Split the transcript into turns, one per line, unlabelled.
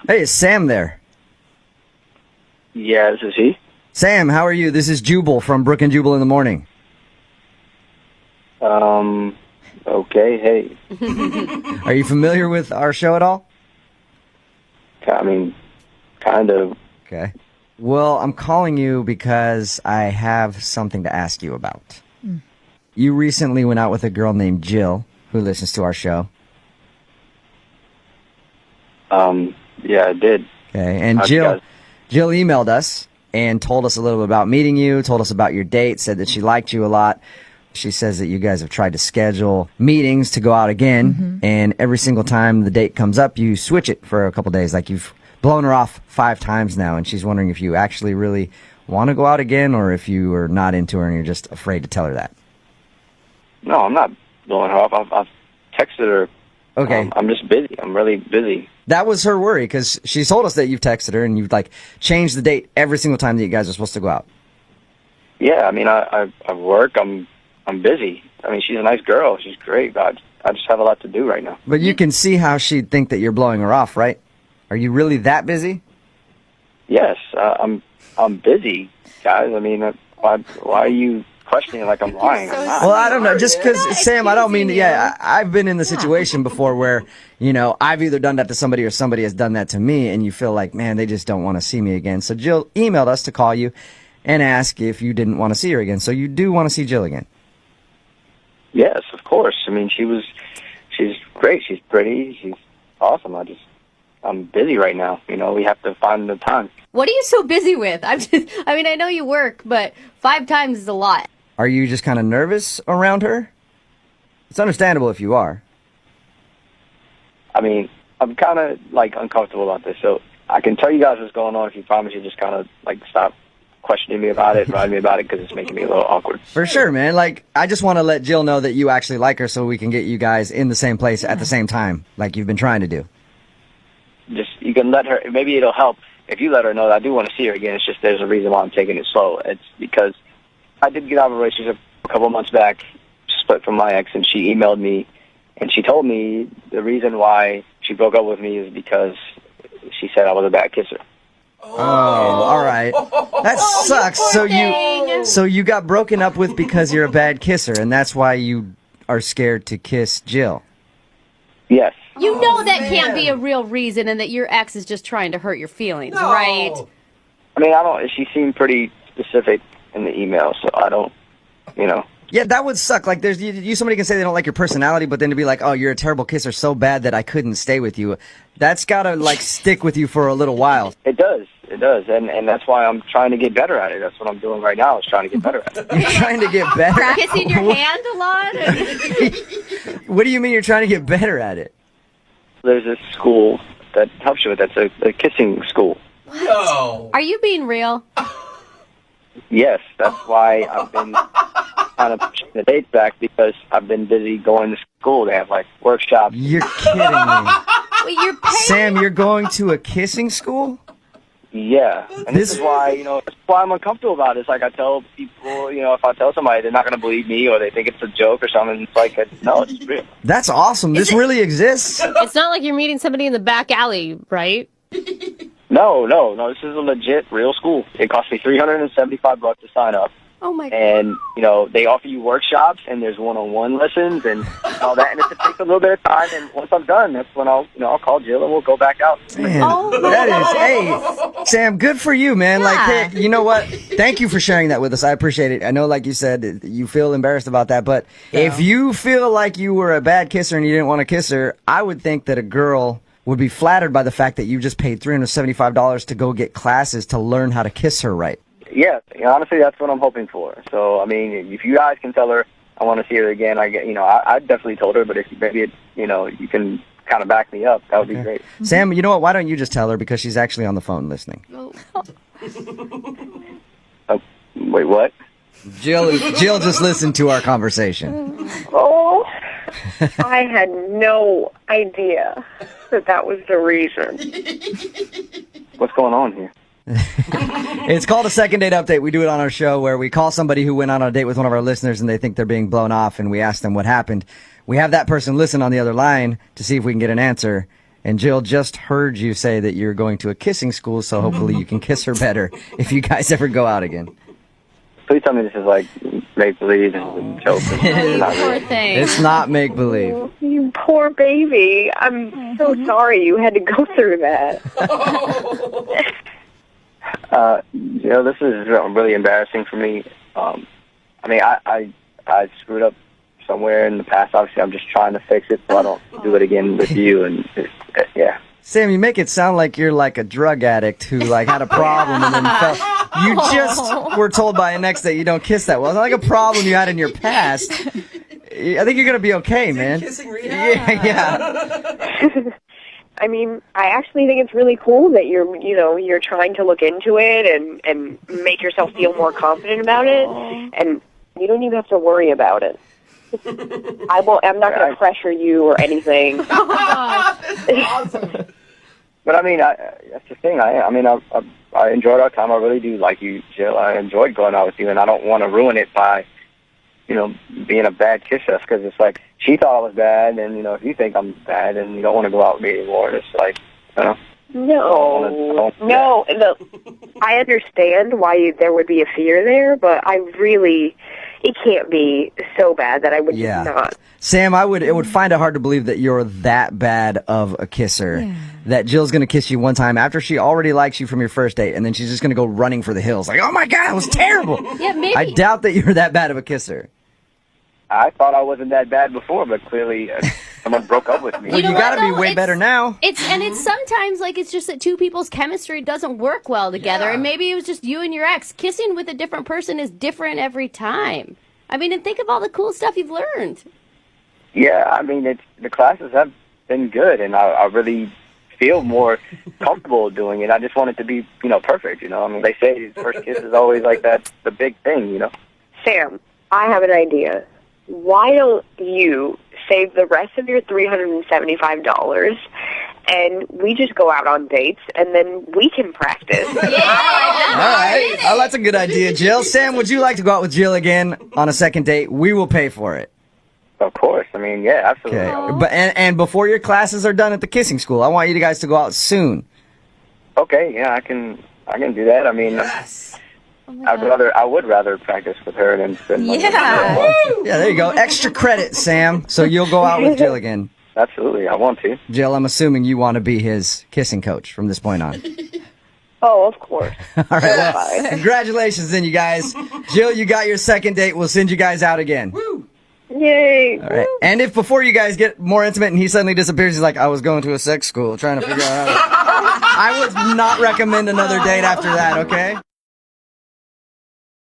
Hey, is Sam there?
Yeah, this is he.
Sam, how are you? This is Jubal from Brook and Jubal in the Morning.
Okay, hey.
Are you familiar with our show at all?
I mean, kind of.
Okay. Well, I'm calling you because I have something to ask you about. You recently went out with a girl named Jill, who listens to our show.
Yeah, I did.
Okay, and
How'd you
Jill
guys-
emailed us and told us a little bit about meeting you, told us about your date, said that she liked you a lot. She says that you guys have tried to schedule meetings to go out again, and every single time the date comes up, you switch it for a couple days. Like you've blown her off 5 times now, and she's wondering if you actually really want to go out again or if you are not into her and you're just afraid to tell her that.
No, I'm not blowing her off. I've texted her.
Okay.
I'm just busy. I'm really busy.
That was her worry because she told us that you've texted her and you've like changed the date every single time that you guys are supposed to go out.
Yeah, I mean, I work. I'm busy. I mean, she's a nice girl. She's great, but I just have a lot to do right now.
But you can see how she'd think that you're blowing her off, right? Are you really that busy?
Yes, I'm busy, guys. I mean, why are you questioning like I'm lying? I'm not.
Well, I don't know. Just because,
not
Sam, I don't mean,
accusing
yeah, I've been in the situation before where, you know, I've either done that to somebody or somebody has done that to me, and you feel like, man, they just don't want to see me again. So Jill emailed us to call you and ask if you didn't want to see her again. So you do want to see Jill again.
Yes, of course. I mean, she's great. She's pretty. She's awesome. I'm busy right now. You know, we have to find the time.
What are you so busy with? I mean, I know you work, but 5 times is a lot.
Are you just kind of nervous around her? It's understandable if you are.
I mean, I'm kind of like uncomfortable about this, so I can tell you guys what's going on if you promise you just kind of like stop questioning me about it, writing me about it, because it's making me a little awkward.
For sure, man. Like, I just want to let Jill know that you actually like her so we can get you guys in the same place at the same time, like you've been trying to do.
Just you can let her. Maybe it'll help if you let her know that I do want to see her again. It's just there's a reason why I'm taking it slow. It's because I did get out of a relationship a couple months back, split from my ex, and she emailed me, and she told me the reason why she broke up with me is because she said I was a bad kisser.
Oh, all right. That sucks. So you got broken up with because you're a bad kisser, and that's why you are scared to kiss Jill.
Yes.
You know that can't be a real reason and that your ex is just trying to hurt your feelings, right?
I mean, I don't. She seemed pretty specific in the email, so I don't. You know.
Yeah, that would suck. Like, there's somebody can say they don't like your personality, but then to be like, oh, you're a terrible kisser so bad that I couldn't stay with you. That's gotta like stick with you for a little while.
It does, and that's why I'm trying to get better at it. That's what I'm doing right now. Is trying to get better at it.
You're trying to get better.
Kissing your hand a lot?
What do you mean you're trying to get better at it?
There's this school that helps you with that. It's a kissing school.
No.
Are you being real?
Yes, that's why I've been kind of pushing the dates back because I've been busy going to school. They have like workshops.
You're kidding me.
Wait, you're paying?
Sam, you're going to a kissing school?
Yeah, and this is why that's why I'm uncomfortable about it. It's like I tell people, if I tell somebody, they're not going to believe me or they think it's a joke or something. It's like no, it's real.
That's awesome. This really exists.
It's not like you're meeting somebody in the back alley, right?
No. This is a legit, real school. It cost me $375 to sign up.
Oh my God.
And, they offer you workshops and there's one-on-one lessons and all that. And it takes a little bit of time. And once I'm done, that's when I'll call Jill and we'll go back out.
Man,
Oh my
that is, hey, Sam, good for you, man.
Yeah.
Like, hey, you know what? Thank you for sharing that with us. I appreciate it. I know, like you said, you feel embarrassed about that. But if you feel like you were a bad kisser and you didn't want to kiss her, I would think that a girl would be flattered by the fact that you just paid $375 to go get classes to learn how to kiss her right.
Yeah, honestly, that's what I'm hoping for. So, I mean, if you guys can tell her I want to see her again, I definitely told her. But if maybe you can kind of back me up, that would be great.
Sam, you know what? Why don't you just tell her because she's actually on the phone listening.
Wait, what?
Jill just listened to our conversation.
Oh, I had no idea that was the reason.
What's going on here?
It's called a second date update. We do it on our show where we call somebody who went on a date with one of our listeners and they think they're being blown off and we ask them what happened. We have that person listen on the other line to see if we can get an answer. And Jill just heard you say that you're going to a kissing school, so hopefully you can kiss her better if you guys ever go out again.
Please tell me this is like make-believe and joke.
You poor thing.
It's not make-believe.
You poor baby. I'm so sorry you had to go through that.
This is really embarrassing for me. I mean, I screwed up somewhere in the past. Obviously, I'm just trying to fix it so I don't do it again with you. And yeah.
Sam, you make it sound like you're like a drug addict who like had a problem and then fell. You just were told by an ex that you don't kiss that well. It's not like a problem you had in your past. I think you're gonna be okay, man.
Kissing rehab.
Yeah. I mean, I actually think it's really cool that you're trying to look into it and make yourself feel more confident about it, and you don't even have to worry about it. I'm not going to pressure you or anything.
Awesome.
But I mean, that's the thing. I enjoyed our time. I really do like you, Jill. I enjoyed going out with you, and I don't want to ruin it by, being a bad kisser. Because it's like she thought I was bad, and if you think I'm bad, and you don't want to go out with me anymore, it's like,
No. I understand why there would be a fear there, but it can't be so bad that I would not.
Sam, it would find it hard to believe that you're that bad of a kisser. That Jill's going to kiss you one time after she already likes you from your first date, and then she's just going to go running for the hills. Like, oh my God, it was terrible.
Yeah, maybe.
I doubt that you're that bad of a kisser.
I thought I wasn't that bad before, but clearly someone broke up with me.
Well, you got to be way better now.
It's sometimes like it's just that two people's chemistry doesn't work well together, and maybe it was just you and your ex. Kissing with a different person is different every time. I mean, and think of all the cool stuff you've learned.
Yeah, I mean, the classes have been good, and I really feel more comfortable doing it. I just want it to be, perfect. I mean, they say the first kiss is always like that, the big thing.
Sam, I have an idea. Why don't you save the rest of your $375 and we just go out on dates and then we can practice?
All right. Oh, that's a good idea, Jill. Sam, would you like to go out with Jill again on a second date? We will pay for it.
Of course. I mean, yeah, absolutely.
Okay. But and before your classes are done at the kissing school, I want you guys to go out soon.
Okay, yeah, I can do that. I mean,
Yes.
I would rather practice with her than spend money.
Yeah.
Yeah, there you go. Extra credit, Sam. So you'll go out with Jill again.
Absolutely, I want to.
Jill, I'm assuming you want to be his kissing coach from this point on.
Oh, of course.
All right, well, congratulations then, you guys. Jill, you got your second date. We'll send you guys out again.
Woo.
Yay.
All right. And if before you guys get more intimate and he suddenly disappears, he's like, I was going to a sex school trying to figure out how to... I would not recommend another date after that, okay?